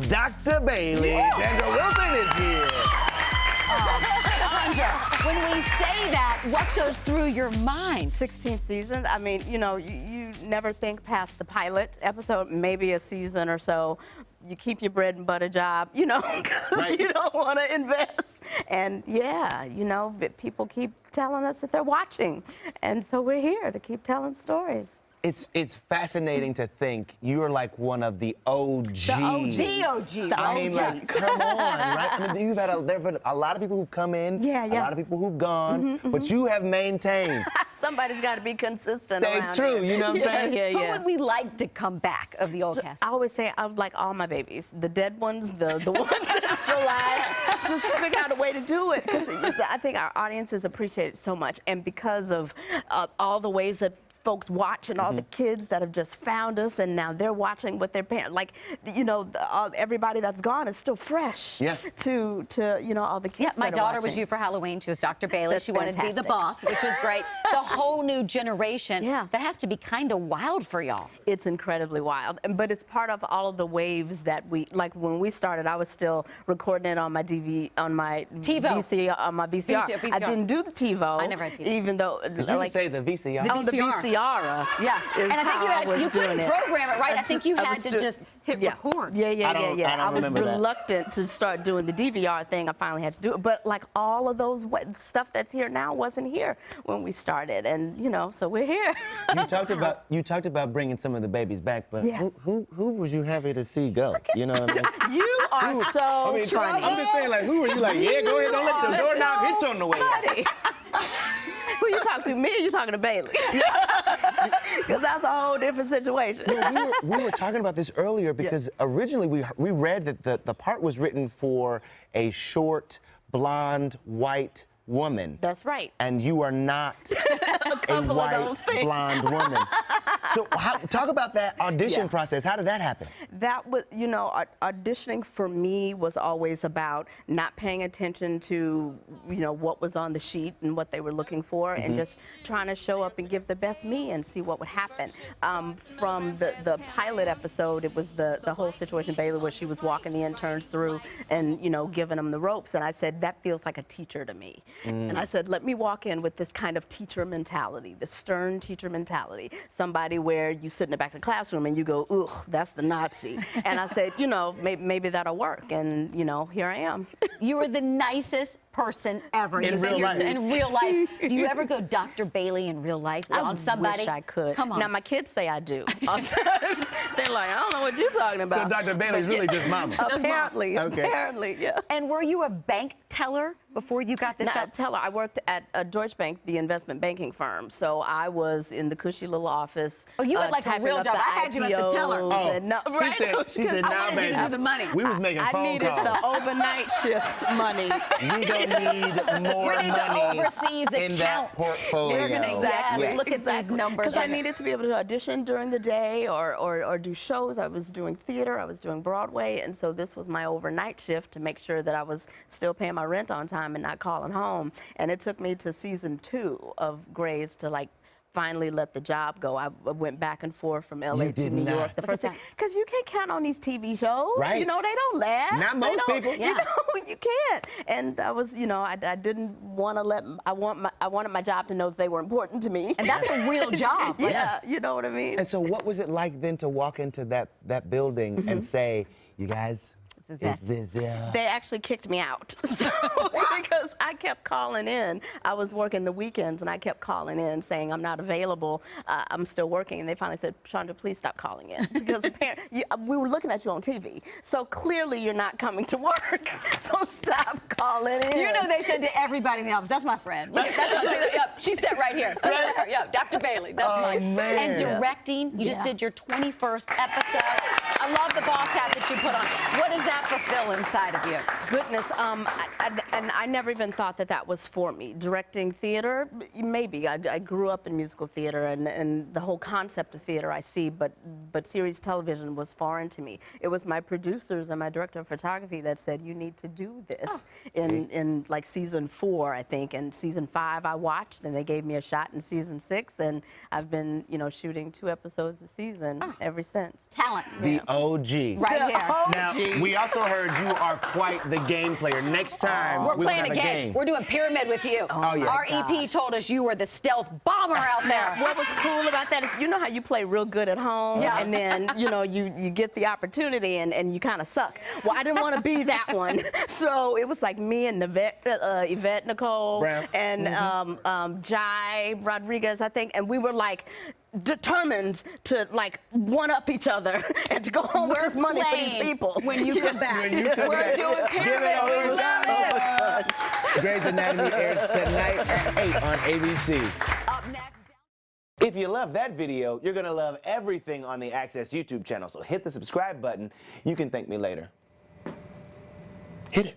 Dr. Bailey. Chandra Wilson is here. Chandra, when we say that, what goes through your mind? 16 seasons. I mean, you know, you never think past the pilot episode, maybe a season or so. You keep your bread and butter job, you know, because you don't want to invest. And yeah, you know, people keep telling us that they're watching. And so we're here to keep telling stories. It's fascinating to think you are like one of the OGs. The OGs. I mean, like, come on, right? I mean, there have been a lot of people who've come in, a lot of people who've gone, but you have maintained. Somebody's got to be consistent Stay around true, here. you know what I'm saying? Who would we like to come back of the old cast? I always say I would like all my babies, the dead ones, the ones that are still alive. Just figure out a way to do it, because I think our audiences appreciate it so much, and because of all the ways that folks watch and all the kids that have just found us and now they're watching with their parents. Like, you know, everybody that's gone is still fresh to you know, all the kids. Yeah, my that are daughter was watching. you for Halloween. She was Dr. Bailey. That's she wanted to be the boss, which was great. The whole new generation. Yeah. That has to be kind of wild for y'all. It's incredibly wild, but it's part of all of the waves that we, like when we started, I was still recording it on my VCR. I didn't do the TiVo. I never had TiVo. Even though, Did you say the VCR? The VCR. Yeah, and I think you couldn't program it, right? I think you had to just hit record. I was reluctant to start doing the DVR thing. I finally had to do it, but like all of those stuff that's here now wasn't here when we started, and you know, so we're here. You talked about bringing some of the babies back, but who would you happy to see go? You know what I mean? You are so funny. I'm just saying, like, who are you? Like, yeah, go ahead, don't let the doorknob hit you on the way out. Who you talking to? Me or you talking to Bailey? Because that's a whole different situation. No, we were talking about this earlier because originally we read that the part was written for a short, blonde, white woman. That's right. And you are not a white, blonde woman. So talk about that audition process. How did that happen? That was, you know, auditioning for me was always about not paying attention to, you know, what was on the sheet and what they were looking for, and just trying to show up and give the best me and see what would happen. From the pilot episode, it was the whole situation, Bailey, where she was walking the interns through and, you know, giving them the ropes. And I said, that feels like a teacher to me. And I said, let me walk in with this kind of teacher mentality, the stern teacher mentality. Somebody where you sit in the back of the classroom and you go, ugh, that's the Nazi. And I said, you know, maybe that'll work. And, you know, here I am. You are the nicest person ever. In real life. In real life. Do you ever go Dr. Bailey in real life on somebody? I wish I could. Come on. Now, my kids say I do. They're like, I don't know what you're talking about. So Dr. Bailey's really just mama. Apparently, apparently, yeah. And were you a bank teller before you got this job? Teller. I worked at Deutsche Bank, the investment banking firm. So I was in the cushy little office. Oh, you had like a real job. I had you at the teller. Oh, she said, now, baby, do the money. We was making phone calls. I needed the overnight shift money. We don't need more money in that portfolio. We're gonna look at these numbers. Because I needed to be able to audition during the day or do shows. I was doing theater. I was doing Broadway. And so this was my overnight shift to make sure that I was still paying my rent on time and not calling home. And it took me to season 2 of Grey's to like finally let the job go. I went back and forth from LA to New York the first time. Because you can't count on these TV shows. Right. You know, they don't last. Not most people. You know, you can't. And I was, you know, I didn't want to I wanted my job to know that they were important to me. And that's a real job. Yeah, you know what I mean? And so what was it like then to walk into that building and say, you guys, they actually kicked me out. So, because I kept calling in. I was working the weekends and I kept calling in saying I'm not available. I'm still working. And they finally said, Chandra, please stop calling in. Because apparently we were looking at you on TV. So clearly you're not coming to work. So stop calling in. You know they said to everybody in the office, that's my friend. Look, that's what she said. Yep, she sat right here. Yep, Dr. Bailey. That's mine. Man. And directing, you just did your 21st episode. I love the boss hat that you put on. What does that fulfill inside of you? Goodness, And I never even thought that that was for me. Directing theater, maybe. I grew up in musical theater, and the whole concept of theater I see, but series television was foreign to me. It was my producers and my director of photography that said, you need to do this. In like season 4, I think, and season 5 I watched, and they gave me a shot in season 6, and I've been, you know, shooting 2 episodes a season ever since. Talent. The OG. Right here. Now, we also heard you are quite the game player. Next time, We're we will playing have a game. We're doing Pyramid with you. Oh, yeah. Our EP told us you were the stealth bomber out there. What was cool about that is, you know how you play real good at home, and then, you know, you get the opportunity and you kind of suck. Well, I didn't want to be that one. So it was like me and Yvette Nicole Brown. And Jai Rodriguez, I think, and we were like determined to like one-up each other and to go home with this money for these people. When you come back. We're doing Give it Pyramid. over We love it. Grey's Anatomy airs tonight at 8 on ABC. Up next. If you love that video, you're going to love everything on the Access YouTube channel. So hit the subscribe button. You can thank me later. Hit it.